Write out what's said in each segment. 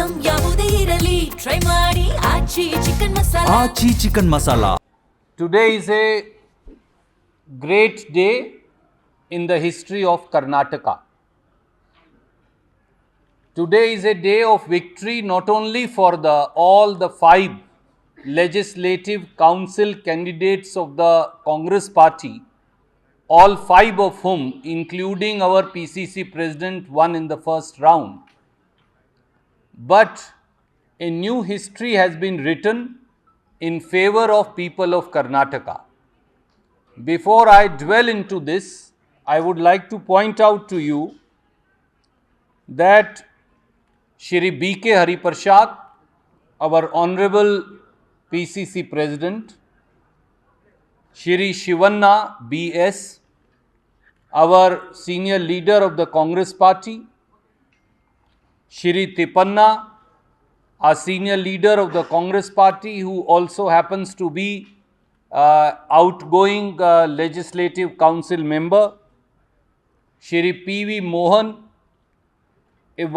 Item ಯಾವುದೇ ಇರಲಿ try ಮಾಡಿ Aachi chicken masala. Today is a great day in the history of Karnataka. Today is a day of victory not only for all the 5 legislative council candidates of the Congress party, all 5 of whom, including our PCC president, won in the first round, but a new history has been written in favor of people of Karnataka. Before I dwell into this, I would like to point out to you that Shri B.K. Hariprasad, our Honorable PCC President, Shri Shivanna B.S., our senior leader of the Congress party, Shri Tipanna, our senior leader of the Congress party, who also happens to be outgoing legislative council member, Shri P.V. Mohan,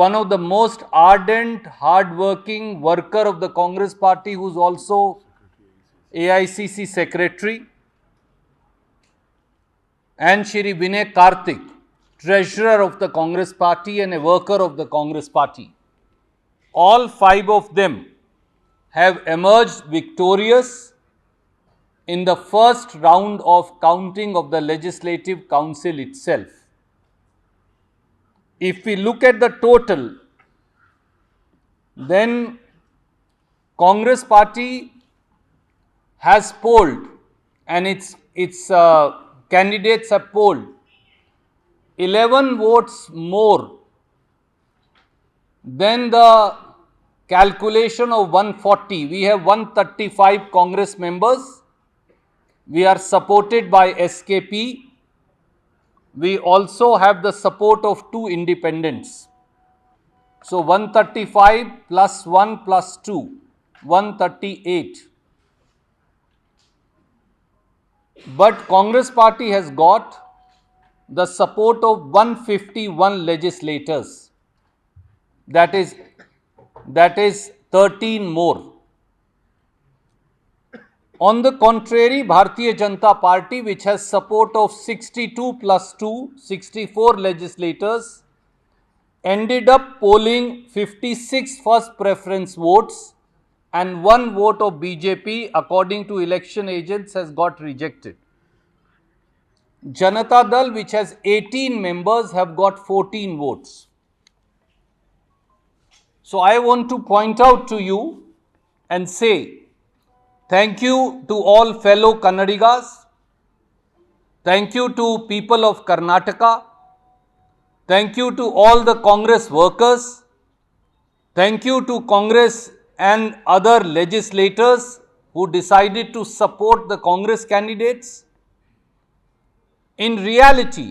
one of the most ardent, hard-working worker of the Congress party, who is also AICC secretary, and Shri Vinay Karthik, treasurer of the Congress party and a worker of the Congress party. All 5 of them have emerged victorious in the first round of counting of the Legislative Council itself. If we look at the total, then Congress party has polled, and its candidates have polled 11 votes more than the calculation of 140. We have 135 Congress members. We are supported by SKP. We also have the support of 2 independents. So 135 plus 1 plus 2, 138. But Congress party has got the support of 151 legislators. That is 13 more. On the contrary, Bharatiya Janata Party, which has support of 62 plus 2, 64 legislators, ended up polling 56 first preference votes, and 1 vote of BJP, according to election agents, has got rejected. Janata Dal, which has 18 members, have got 14 votes. So I want to point out to you and say thank you to all fellow Kannadigas. Thank you to people of Karnataka. Thank you to all the Congress workers. Thank you to Congress and other legislators who decided to support the Congress candidates. In reality,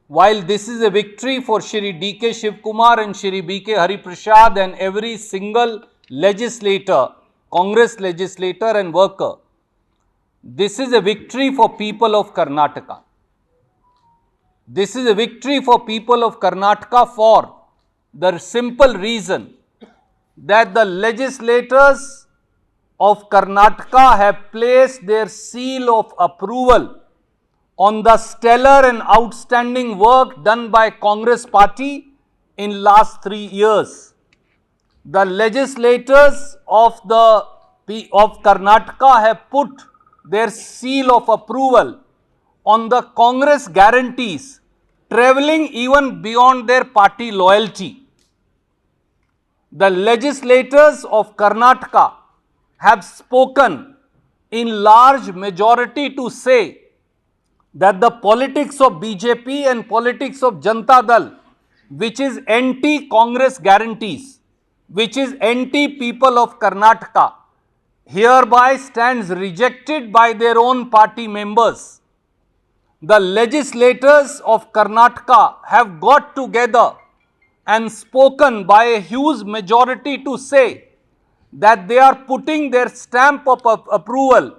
while this is a victory for Shri D.K. Shivkumar and Shri B.K. Hariprasad and every single legislator, Congress legislator and worker, this is a victory for people of Karnataka. This is a victory for people of Karnataka for the simple reason that the legislators of Karnataka have placed their seal of approval on the stellar and outstanding work done by Congress party in last 3 years. The legislators of Karnataka have put their seal of approval on the Congress guarantees, traveling even beyond their party loyalty. The legislators of Karnataka have spoken in large majority to say that the politics of BJP and politics of Janata Dal, which is anti-Congress guarantees, which is anti-people of Karnataka, hereby stands rejected by their own party members. The legislators of Karnataka have got together and spoken by a huge majority to say that they are putting their stamp of approval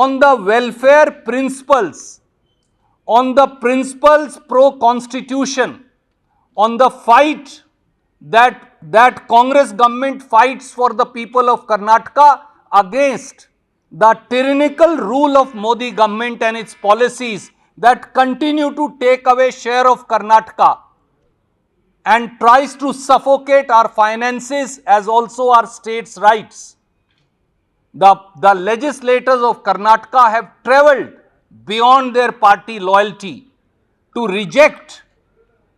on the welfare principles, on the principles pro-constitution, on the fight that that Congress government fights for the people of Karnataka against the tyrannical rule of Modi government and its policies that continue to take away share of Karnataka and tries to suffocate our finances as also our states' rights. The legislators of Karnataka have travelled beyond their party loyalty to reject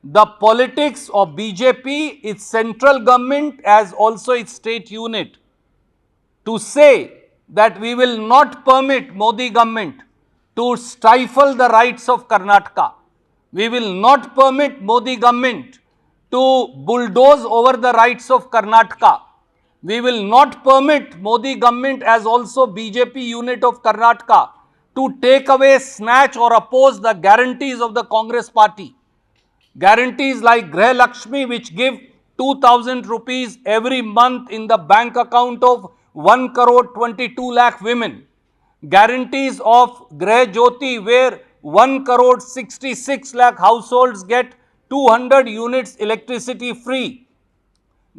the politics of BJP, its central government as also its state unit, to say that we will not permit Modi government to stifle the rights of Karnataka. We will not permit Modi government to bulldoze over the rights of Karnataka. We will not permit Modi government as also BJP unit of Karnataka to take away, snatch or oppose the guarantees of the Congress party. Guarantees like Grah Lakshmi, which give 2,000 rupees every month in the bank account of 1 crore 22 lakh women. Guarantees of Grah Jyoti, where 1 crore 66 lakh households get 200 units electricity free.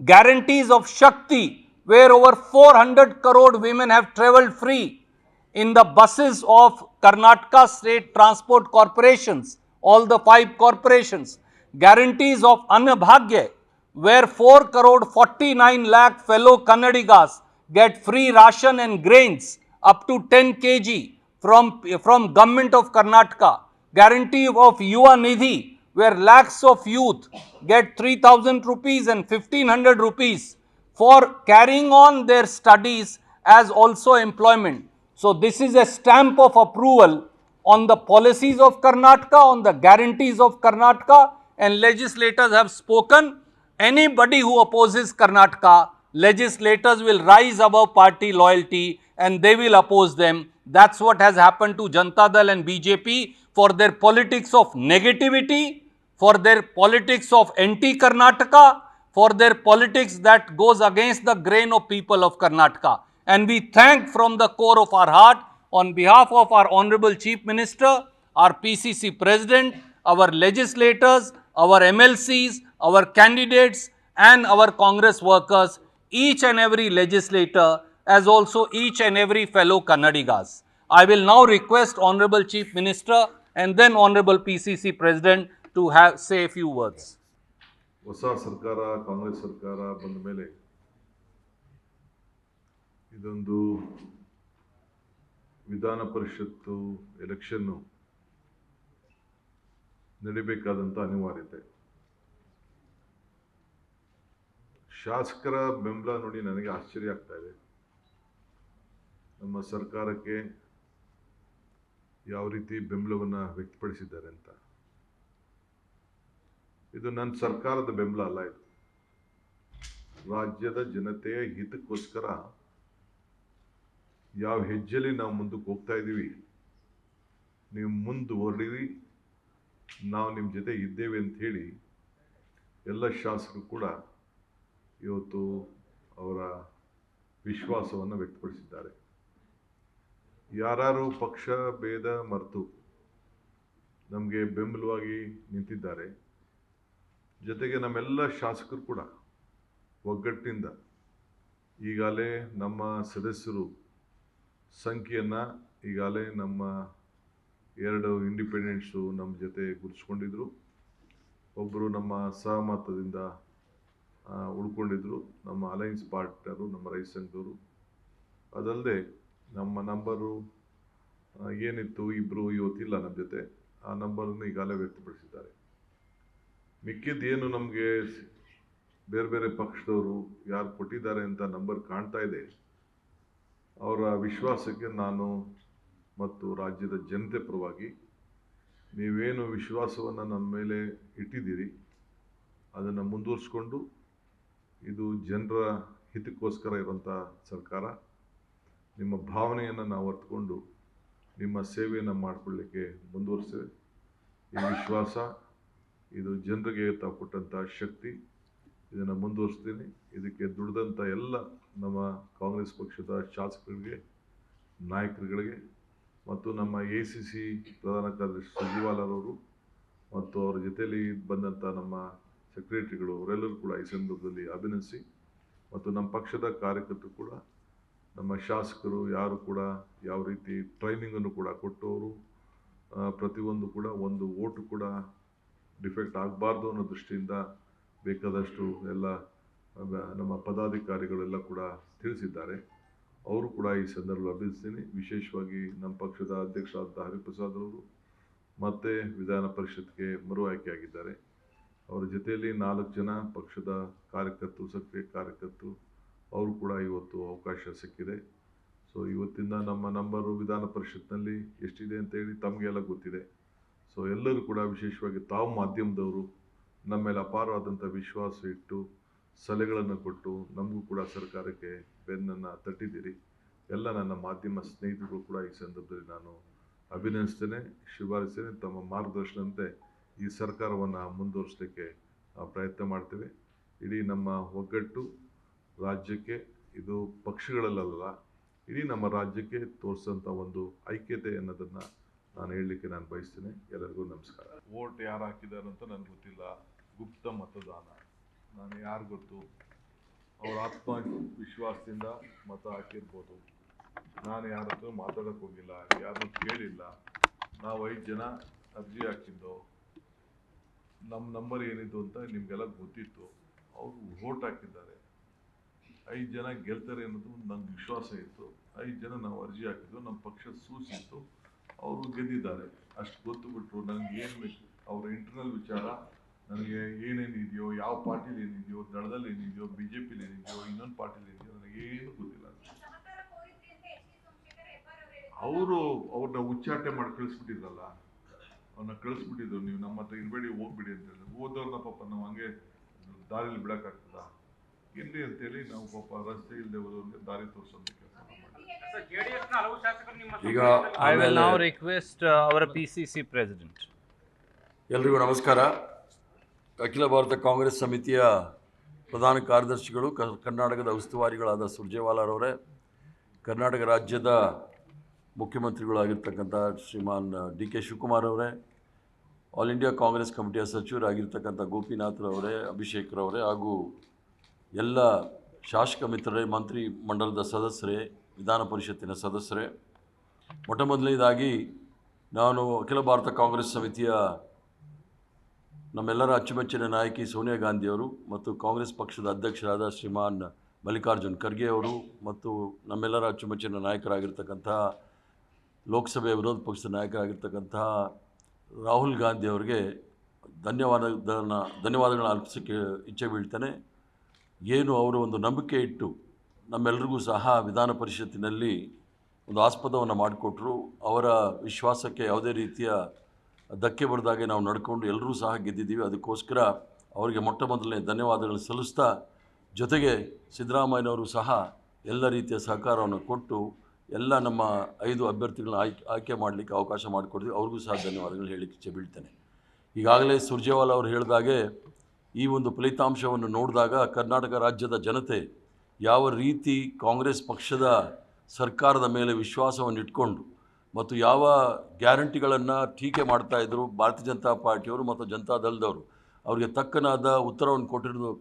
Guarantees of Shakti, where over 400 crore women have travelled free in the buses of Karnataka State Transport Corporations, all the 5 corporations. Guarantees of Annabhagya, where 4 crore 49 lakh fellow Kannadigas get free ration and grains up to 10 kg from government of Karnataka. Guarantee of Yuva Nidhi, where lakhs of youth get 3,000 rupees and 1,500 rupees for carrying on their studies as also employment. So this is a stamp of approval on the policies of Karnataka, on the guarantees of Karnataka, and legislators have spoken. Anybody who opposes Karnataka, legislators will rise above party loyalty and they will oppose them. That's what has happened to Janata Dal and BJP for their politics of negativity, for their politics of anti-Karnataka, for their politics that goes against the grain of people of Karnataka. And we thank from the core of our heart, on behalf of our Honorable Chief Minister, our PCC President, our legislators, our MLCs, our candidates and our Congress workers, each and every legislator as also each and every fellow Kannadigas. I will now request Honorable Chief Minister and then Honorable PCC President to say a few words. ಹೊಸ ಸರ್ಕಾರ ಕಾಂಗ್ರೆಸ್ ಸರ್ಕಾರ ಬಂದ ಮೇಲೆ ಇದೊಂದು ವಿಧಾನ ಪರಿಷತ್ತು election ನಡಿಬೇಕಾದಂಥ ಅನಿವಾರ್ಯತೆ. ಶಾಸಕರ ಬೆಂಬಲ ನೋಡಿ ನನಗೆ ಆಶ್ಚರ್ಯ ಆಗ್ತಾ ಇದೆ. ನಮ್ಮ ಸರ್ಕಾರಕ್ಕೆ ಯಾವ ರೀತಿ ಬೆಂಬಲವನ್ನು ವ್ಯಕ್ತಪಡಿಸಿದ್ದಾರೆ ಅಂತ. ಇದು ನನ್ನ ಸರ್ಕಾರದ ಬೆಂಬಲ ಅಲ್ಲ, ಇದು ರಾಜ್ಯದ ಜನತೆಯ ಹಿತಕ್ಕೋಸ್ಕರ ಯಾವ ಹೆಜ್ಜೆಯಲ್ಲಿ ನಾವು ಮುಂದಕ್ಕೆ ಹೋಗ್ತಾ ಇದ್ದೀವಿ, ನೀವು ಮುಂದುವರಿರಿ, ನಾವು ನಿಮ್ಮ ಜೊತೆ ಇದ್ದೇವೆ ಅಂತ ಹೇಳಿ ಎಲ್ಲ ಶಾಸಕರು ಕೂಡ ಇವತ್ತು ಅವರ ವಿಶ್ವಾಸವನ್ನು ವ್ಯಕ್ತಪಡಿಸಿದ್ದಾರೆ. ಯಾರು ಪಕ್ಷ ಭೇದ ಮರೆತು ನಮಗೆ ಬೆಂಬಲವಾಗಿ ನಿಂತಿದ್ದಾರೆ, ಜೊತೆಗೆ ನಮ್ಮೆಲ್ಲ ಶಾಸಕರು ಕೂಡ ಒಗ್ಗಟ್ಟಿನಿಂದ ಈಗಾಗಲೇ ನಮ್ಮ ಸದಸ್ಯರು ಸಂಖ್ಯೆಯನ್ನು ಈಗಾಗಲೇ ನಮ್ಮ 2 ಇಂಡಿಪೆಂಡೆಂಟ್ಸು ನಮ್ಮ ಜೊತೆ ಗುರುತಿಸ್ಕೊಂಡಿದ್ರು, ಒಬ್ಬರು ನಮ್ಮ ಸಹಮತದಿಂದ ಉಳ್ಕೊಂಡಿದ್ರು, ನಮ್ಮ ಅಲೈನ್ಸ್ ಪಾರ್ಟ್ನರು ನಮ್ಮ ರೈತ ಸಂಘದವರು. ಅದಲ್ಲದೆ ನಮ್ಮ ನಂಬರು ಏನಿತ್ತು ಇಬ್ಬರು ಇವತ್ತಿಲ್ಲ ನಮ್ಮ ಜೊತೆ, ಆ ನಂಬರನ್ನು ಈಗಾಗಲೇ ವ್ಯಕ್ತಪಡಿಸಿದ್ದಾರೆ. ಮಿಕ್ಕಿದ್ದೇನು ನಮಗೆ ಬೇರೆ ಬೇರೆ ಪಕ್ಷದವರು ಯಾರು ಕೊಟ್ಟಿದ್ದಾರೆ ಅಂತ ನಂಬರ್ ಕಾಣ್ತಾ ಇದೆ, ಅವರ ವಿಶ್ವಾಸಕ್ಕೆ ನಾನು ಮತ್ತು ರಾಜ್ಯದ ಜನತೆ ಪರವಾಗಿ ನೀವೇನು ವಿಶ್ವಾಸವನ್ನು ನಮ್ಮ ಮೇಲೆ ಇಟ್ಟಿದ್ದೀರಿ ಅದನ್ನು ಮುಂದುವರಿಸ್ಕೊಂಡು ಇದು ಜನರ ಹಿತಕ್ಕೋಸ್ಕರ ಇರುವಂಥ ಸರ್ಕಾರ, ನಿಮ್ಮ ಭಾವನೆಯನ್ನು ನಾವು ಅರ್ಥಕೊಂಡು ನಿಮ್ಮ ಸೇವೆಯನ್ನು ಮಾಡಿಕೊಳ್ಳಲಿಕ್ಕೆ ಮುಂದುವರಿಸ್ತೇವೆ. ಈ ವಿಶ್ವಾಸ, ಇದು ಜನರಿಗೆ ತಾವು ಕೊಟ್ಟಂಥ ಶಕ್ತಿ, ಇದನ್ನು ಮುಂದುವರಿಸ್ತೀನಿ. ಇದಕ್ಕೆ ದುಡಿದಂಥ ಎಲ್ಲ ನಮ್ಮ ಕಾಂಗ್ರೆಸ್ ಪಕ್ಷದ ಶಾಸಕರಿಗೆ, ನಾಯಕರುಗಳಿಗೆ ಮತ್ತು ನಮ್ಮ ACC ಪ್ರಧಾನ ಕಾರ್ಯದರ್ಶಿ ಸುರ್ಜೇವಾಲಾರವರು ಮತ್ತು ಅವರ ಜೊತೆಯಲ್ಲಿ ಬಂದಂಥ ನಮ್ಮ ಸೆಕ್ರೆಟರಿಗಳು ಅವರೆಲ್ಲರೂ ಕೂಡ ಈ ಸಂದರ್ಭದಲ್ಲಿ ಅಭಿನಂದಿಸಿ, ಮತ್ತು ನಮ್ಮ ಪಕ್ಷದ ಕಾರ್ಯಕರ್ತರು ಕೂಡ, ನಮ್ಮ ಶಾಸಕರು ಯಾರು ಕೂಡ ಯಾವ ರೀತಿ ಟ್ರೈನಿಂಗನ್ನು ಕೂಡ ಕೊಟ್ಟವರು, ಪ್ರತಿಯೊಂದು ಕೂಡ ಒಂದು ಓಟು ಕೂಡ ಡಿಫೆಕ್ಟ್ ಆಗಬಾರ್ದು ಅನ್ನೋ ದೃಷ್ಟಿಯಿಂದ ಬೇಕಾದಷ್ಟು ಎಲ್ಲ ನಮ್ಮ ಪದಾಧಿಕಾರಿಗಳೆಲ್ಲ ಕೂಡ ತಿಳಿಸಿದ್ದಾರೆ. ಅವರು ಕೂಡ ಈ ಸಂದರ್ಭದಲ್ಲಿ ಅಭಿನಂದಿಸ್ತೀನಿ. ವಿಶೇಷವಾಗಿ ನಮ್ಮ ಪಕ್ಷದ ಅಧ್ಯಕ್ಷರಾದ ಹರಿಪ್ರಸಾದ್ ಅವರು ಮತ್ತೆ ವಿಧಾನ ಪರಿಷತ್ಗೆ ಮರು ಆಯ್ಕೆಯಾಗಿದ್ದಾರೆ. ಅವರ ಜೊತೆಯಲ್ಲಿ 4 ಜನ ಪಕ್ಷದ ಕಾರ್ಯಕರ್ತರು, ಸಕ್ರಿಯ ಕಾರ್ಯಕರ್ತರು, ಅವರು ಕೂಡ ಇವತ್ತು ಅವಕಾಶ ಸಿಕ್ಕಿದೆ. ಸೊ ಇವತ್ತಿಂದ ನಮ್ಮ ನಂಬರು ವಿಧಾನ ಪರಿಷತ್ನಲ್ಲಿ ಎಷ್ಟಿದೆ ಅಂತ ಹೇಳಿ ತಮಗೆಲ್ಲ ಗೊತ್ತಿದೆ. ಸೊ ಎಲ್ಲರೂ ಕೂಡ ವಿಶೇಷವಾಗಿ ತಾವು ಮಾಧ್ಯಮದವರು ನಮ್ಮ ಮೇಲೆ ಅಪಾರವಾದಂಥ ವಿಶ್ವಾಸ ಇಟ್ಟು ಸಲಹೆಗಳನ್ನು ಕೊಟ್ಟು ನಮಗೂ ಕೂಡ ಸರ್ಕಾರಕ್ಕೆ ಬೆನ್ನನ್ನು ತಟ್ಟಿದ್ದೀರಿ. ಎಲ್ಲ ನನ್ನ ಮಾಧ್ಯಮ ಸ್ನೇಹಿತರು ಕೂಡ ಈ ಸಂದರ್ಭದಲ್ಲಿ ನಾನು ಅಭಿನಂದಿಸ್ತೇನೆ, ಶುಭಾರಿಸ್ತೇನೆ. ತಮ್ಮ ಮಾರ್ಗದರ್ಶನದಂತೆ ಈ ಸರ್ಕಾರವನ್ನು ಮುಂದುವರಿಸಲಿಕ್ಕೆ ಪ್ರಯತ್ನ ಮಾಡ್ತೇವೆ. ಇಡೀ ನಮ್ಮ ಒಗ್ಗಟ್ಟು ರಾಜ್ಯಕ್ಕೆ, ಇದು ಪಕ್ಷಗಳಲ್ಲ, ಇಡೀ ನಮ್ಮ ರಾಜ್ಯಕ್ಕೆ ತೋರಿಸೋಂಥ ಒಂದು ಐಕ್ಯತೆ ಅನ್ನೋದನ್ನು ನಾನು ಹೇಳಲಿಕ್ಕೆ ನಾನು ಬಯಸ್ತೇನೆ. ಎಲ್ಲರಿಗೂ ನಮಸ್ಕಾರ. ವೋಟ್ ಯಾರು ಹಾಕಿದ್ದಾರೆ ಅಂತ ನನಗೆ ಗೊತ್ತಿಲ್ಲ, ಗುಪ್ತ ಮತದಾನ. ನಾನು ಯಾರು ಗೊತ್ತು, ಅವ್ರ ಆತ್ಮವಿಶ್ವಾಸದಿಂದ ಮತ ಹಾಕಿರ್ಬೋದು. ನಾನು ಯಾರ ಹತ್ರ ಮಾತಾಡೋಕ್ಕೆ ಹೋಗಿಲ್ಲ, ಯಾರನ್ನೂ ಕೇಳಿಲ್ಲ. ನಾವು 5 ಜನ ಅರ್ಜಿ ಹಾಕಿದ್ದು, ನಮ್ಮ ನಂಬರ್ ಏನಿದ್ದು ಅಂತ ನಿಮಗೆಲ್ಲ ಗೊತ್ತಿತ್ತು. ಅವರು ವೋಟ್ ಹಾಕಿದ್ದಾರೆ. 5 ಜನ ಗೆಲ್ತಾರೆ ಅನ್ನೋದು ನಂಗೆ ವಿಶ್ವಾಸ ಇತ್ತು. 5 ಜನ ನಾವು ಅರ್ಜಿ ಹಾಕಿದ್ದು, ನಮ್ಮ ಪಕ್ಷ ಸೂಚಿಸಿತ್ತು, ಅವರು ಗೆದ್ದಿದ್ದಾರೆ. ಅಷ್ಟು ಗೊತ್ತು ಬಿಟ್ಟರು ನನಗೆ ಏನು ಬೇಕು, ಅವರ ಇಂಟರ್ನಲ್ ವಿಚಾರ ನನಗೆ ಏನೇನಿದೆಯೋ, ಯಾವ ಪಾರ್ಟಿಲಿ ಏನಿದೆಯೋ, ದಳದಲ್ಲಿ ಏನಿದೆಯೋ, BJP ಏನಿದೆಯೋ, ಇನ್ನೊಂದು ಪಾರ್ಟಿಲಿ ಏನಿದೆಯೋ, ನನಗೇನು ಗೊತ್ತಿಲ್ಲ. ಅವ್ರನ್ನ ಉಚ್ಚಾಟನೆ ಮಾಡಿ ಕಳಿಸ್ಬಿಟ್ಟಿದ್ರಲ್ಲ, ಅವ್ರನ್ನ ಕಳಿಸ್ಬಿಟ್ಟಿದ್ರು. ನೀವು ನಮ್ಮ ಹತ್ರ ಇರಬೇಡಿ, ಹೋಗ್ಬಿಡಿ ಅಂತ ಹೇಳಿದ್ರು. ಹೋದವ್ರನ್ನ ಪಾಪ ನಾವು ಹಂಗೆ ದಾರಿಲಿ ಬಿಡೋಕ್ಕಾಗ್ತದ ಇರ್ಲಿ ಅಂತೇಳಿ ನಾವು ಪಾಪ ರಸ್ತೆ ಇಲ್ಲದೆ ಹೋದವ್ರಿಗೆ ದಾರಿ ತೋರಿಸೋದು ಕೆಲಸ ಮಾಡಿ. ಈಗ I will now request our PCC president. ಎಲ್ರಿಗೂ ನಮಸ್ಕಾರ. ಅಖಿಲ ಭಾರತ ಕಾಂಗ್ರೆಸ್ ಸಮಿತಿಯ ಪ್ರಧಾನ ಕಾರ್ಯದರ್ಶಿಗಳು, ಕರ್ನಾಟಕದ ಉಸ್ತುವಾರಿಗಳಾದ ಸುರ್ಜೇವಾಲಾರವರೇ, ಕರ್ನಾಟಕ ರಾಜ್ಯದ ಮುಖ್ಯಮಂತ್ರಿಗಳಾಗಿರ್ತಕ್ಕಂಥ ಶ್ರೀಮಾನ್ DK ಶಿವಕುಮಾರ್ ಅವರೇ, ಆಲ್ ಇಂಡಿಯಾ ಕಾಂಗ್ರೆಸ್ ಕಮಿಟಿಯ ಸಚಿವರಾಗಿರ್ತಕ್ಕಂಥ ಗೋಪಿನಾಥ್ರವರೇ, ಅಭಿಷೇಕ್ರವರೇ, ಹಾಗೂ ಎಲ್ಲ ಶಾಸಕ ಮಿತ್ರರೇ, ಮಂತ್ರಿ ಮಂಡಲದ ಸದಸ್ಯರೇ, ವಿಧಾನ ಪರಿಷತ್ತಿನ ಸದಸ್ಯರೇ, ಮೊದಲನೇದಾಗಿ ನಾನು ಅಖಿಲ ಭಾರತ ಕಾಂಗ್ರೆಸ್ ಸಮಿತಿಯ ನಮ್ಮೆಲ್ಲರ ಅಚ್ಚುಮೆಚ್ಚಿನ ನಾಯಕಿ ಸೋನಿಯಾ ಗಾಂಧಿಯವರು ಮತ್ತು ಕಾಂಗ್ರೆಸ್ ಪಕ್ಷದ ಅಧ್ಯಕ್ಷರಾದ ಶ್ರೀಮಾನ್ ಮಲ್ಲಿಕಾರ್ಜುನ್ ಖರ್ಗೆ ಅವರು ಮತ್ತು ನಮ್ಮೆಲ್ಲರ ಅಚ್ಚುಮೆಚ್ಚಿನ ನಾಯಕರಾಗಿರ್ತಕ್ಕಂಥ ಲೋಕಸಭೆಯ ವಿರೋಧ ಪಕ್ಷದ ನಾಯಕರಾಗಿರ್ತಕ್ಕಂಥ ರಾಹುಲ್ ಗಾಂಧಿ ಅವರಿಗೆ ಧನ್ಯವಾದಗಳನ್ನ ಅರ್ಪಿಸೋಕ್ಕೆ ಇಚ್ಛೆ ಬೀಳ್ತೇನೆ. ಏನು ಅವರು ಒಂದು ನಂಬಿಕೆ ಇಟ್ಟು ನಮ್ಮೆಲ್ಲರಿಗೂ ಸಹ ವಿಧಾನ ಪರಿಷತ್ತಿನಲ್ಲಿ ಒಂದು ಆಸ್ಪದವನ್ನು ಮಾಡಿಕೊಟ್ರು. ಅವರ ವಿಶ್ವಾಸಕ್ಕೆ ಯಾವುದೇ ರೀತಿಯ ಧಕ್ಕೆ ಬರೆದಾಗೆ ನಾವು ನಡ್ಕೊಂಡು ಎಲ್ಲರೂ ಸಹ ಗೆದ್ದಿದ್ದೀವಿ. ಅದಕ್ಕೋಸ್ಕರ ಅವರಿಗೆ ಮೊದಲನೇ ಧನ್ಯವಾದಗಳನ್ನು ಸಲ್ಲಿಸ್ತಾ, ಜೊತೆಗೆ ಸಿದ್ದರಾಮಯ್ಯನವರು ಸಹ ಎಲ್ಲ ರೀತಿಯ ಸಹಕಾರವನ್ನು ಕೊಟ್ಟು ಎಲ್ಲ ನಮ್ಮ 5 ಅಭ್ಯರ್ಥಿಗಳನ್ನ ಆಯ್ಕೆ ಮಾಡಲಿಕ್ಕೆ ಅವಕಾಶ ಮಾಡಿಕೊಡ್ತೀವಿ. ಅವ್ರಿಗೂ ಸಹ ಧನ್ಯವಾದಗಳು ಹೇಳಲಿಕ್ಕೆ ಇಚ್ಛೆ ಬೀಳ್ತೇನೆ. ಈಗಾಗಲೇ ಸುರ್ಜೇವಾಲಾ ಅವರು ಹೇಳಿದಾಗೆ ಈ ಒಂದು ಫಲಿತಾಂಶವನ್ನು ನೋಡಿದಾಗ ಕರ್ನಾಟಕ ರಾಜ್ಯದ ಜನತೆ ಯಾವ ರೀತಿ ಕಾಂಗ್ರೆಸ್ ಪಕ್ಷದ ಸರ್ಕಾರದ ಮೇಲೆ ವಿಶ್ವಾಸವನ್ನು ಇಟ್ಕೊಂಡು ಮತ್ತು ಯಾವ ಗ್ಯಾರಂಟಿಗಳನ್ನು ಟೀಕೆ ಮಾಡ್ತಾಯಿದ್ರು ಭಾರತೀಯ ಜನತಾ ಪಾರ್ಟಿಯವರು ಮತ್ತು ಜನತಾದಳದವರು, ಅವರಿಗೆ ತಕ್ಕನಾದ ಉತ್ತರವನ್ನು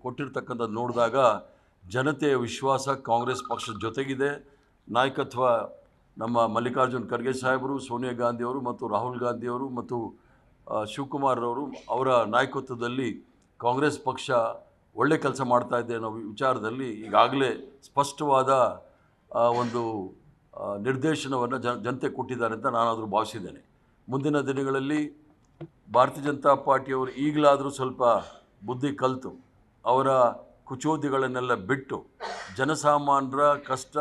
ಕೊಟ್ಟಿರ್ತಕ್ಕಂಥದ್ದು ನೋಡಿದಾಗ ಜನತೆಯ ವಿಶ್ವಾಸ ಕಾಂಗ್ರೆಸ್ ಪಕ್ಷದ ಜೊತೆಗಿದೆ. ನಾಯಕತ್ವ ನಮ್ಮ ಮಲ್ಲಿಕಾರ್ಜುನ್ ಖರ್ಗೆ ಸಾಹೇಬರು, ಸೋನಿಯಾ ಗಾಂಧಿಯವರು ಮತ್ತು ರಾಹುಲ್ ಗಾಂಧಿಯವರು ಮತ್ತು ಶಿವಕುಮಾರ್ರವರು ಅವರ ನಾಯಕತ್ವದಲ್ಲಿ ಕಾಂಗ್ರೆಸ್ ಪಕ್ಷ ಒಳ್ಳೆ ಕೆಲಸ ಮಾಡ್ತಾಯಿದೆ ಅನ್ನೋ ವಿಚಾರದಲ್ಲಿ ಈಗಾಗಲೇ ಸ್ಪಷ್ಟವಾದ ಒಂದು ನಿರ್ದೇಶನವನ್ನು ಜನತೆ ಕೊಟ್ಟಿದ್ದಾರೆ ಅಂತ ನಾನಾದರೂ ಭಾವಿಸಿದ್ದೇನೆ. ಮುಂದಿನ ದಿನಗಳಲ್ಲಿ ಭಾರತೀಯ ಜನತಾ ಪಾರ್ಟಿಯವರು ಈಗಲಾದರೂ ಸ್ವಲ್ಪ ಬುದ್ಧಿ ಕಲಿತು ಅವರ ಕುಚೋದ್ಯಗಳನ್ನೆಲ್ಲ ಬಿಟ್ಟು ಜನಸಾಮಾನ್ಯರ ಕಷ್ಟ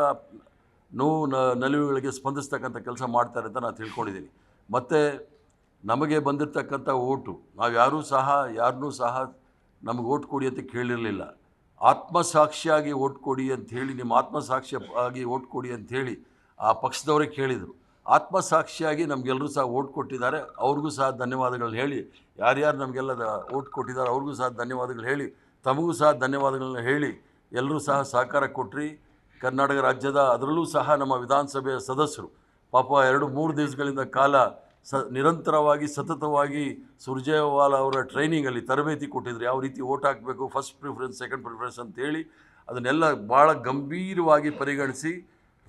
ನೋವು ನಲಿವುಗಳಿಗೆ ಸ್ಪಂದಿಸ್ತಕ್ಕಂಥ ಕೆಲಸ ಮಾಡ್ತಾರೆ ಅಂತ ನಾನು ತಿಳ್ಕೊಂಡಿದ್ದೀನಿ. ಮತ್ತು ನಮಗೆ ಬಂದಿರತಕ್ಕಂಥ ಓಟು ನಾವು ಯಾರನ್ನೂ ಸಹ ನಮಗೆ ಓಟ್ ಕೊಡಿ ಅಂತ ಕೇಳಿರಲಿಲ್ಲ. ಆತ್ಮಸಾಕ್ಷಿಯಾಗಿ ಓಟ್ ಕೊಡಿ ಅಂಥೇಳಿ, ನಿಮ್ಮ ಆತ್ಮಸಾಕ್ಷಿಯಾಗಿ ಓಟ್ ಕೊಡಿ ಅಂಥೇಳಿ ಆ ಪಕ್ಷದವರೇ ಕೇಳಿದರು. ಆತ್ಮಸಾಕ್ಷಿಯಾಗಿ ನಮಗೆಲ್ಲರೂ ಸಹ ಓಟ್ ಕೊಟ್ಟಿದ್ದಾರೆ. ಅವ್ರಿಗೂ ಸಹ ಧನ್ಯವಾದಗಳನ್ನ ಹೇಳಿ, ಯಾರ್ಯಾರು ನಮಗೆಲ್ಲ ಓಟ್ ಕೊಟ್ಟಿದ್ದಾರೆ ಅವ್ರಿಗೂ ಸಹ ಧನ್ಯವಾದಗಳು ಹೇಳಿ, ತಮಗೂ ಸಹ ಧನ್ಯವಾದಗಳನ್ನ ಹೇಳಿ ಎಲ್ಲರೂ ಸಹ ಸಹಕಾರ ಕೊಟ್ರಿ. ಕರ್ನಾಟಕ ರಾಜ್ಯದ ಅದರಲ್ಲೂ ಸಹ ನಮ್ಮ ವಿಧಾನಸಭೆಯ ಸದಸ್ಯರು ಪಾಪ 2-3 ದಿವಸಗಳಿಂದ ಕಾಲ ನಿರಂತರವಾಗಿ ಸತತವಾಗಿ ಸುರ್ಜೇವಾಲಾ ಅವರ ಟ್ರೈನಿಂಗಲ್ಲಿ ತರಬೇತಿ ಕೊಟ್ಟಿದ್ರು, ಯಾವ ರೀತಿ ಓಟ್ ಹಾಕಬೇಕು, ಫಸ್ಟ್ ಪ್ರಿಫರೆನ್ಸ್ ಸೆಕೆಂಡ್ ಪ್ರಿಫರೆನ್ಸ್ ಅಂತೇಳಿ ಅದನ್ನೆಲ್ಲ ಭಾಳ ಗಂಭೀರವಾಗಿ ಪರಿಗಣಿಸಿ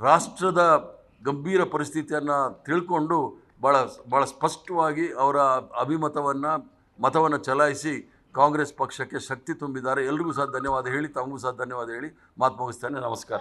ರಾಷ್ಟ್ರದ ಗಂಭೀರ ಪರಿಸ್ಥಿತಿಯನ್ನು ತಿಳ್ಕೊಂಡು ಭಾಳ ಸ್ಪಷ್ಟವಾಗಿ ಅವರ ಮತವನ್ನು ಚಲಾಯಿಸಿ ಕಾಂಗ್ರೆಸ್ ಪಕ್ಷಕ್ಕೆ ಶಕ್ತಿ ತುಂಬಿದ್ದಾರೆ. ಎಲ್ರಿಗೂ ಸಹ ಧನ್ಯವಾದ ಹೇಳಿ, ತಮಗೂ ಸಹ ಧನ್ಯವಾದ ಹೇಳಿ ಮಾತು ಮುಗಿಸ್ತೇನೆ. ನಮಸ್ಕಾರ.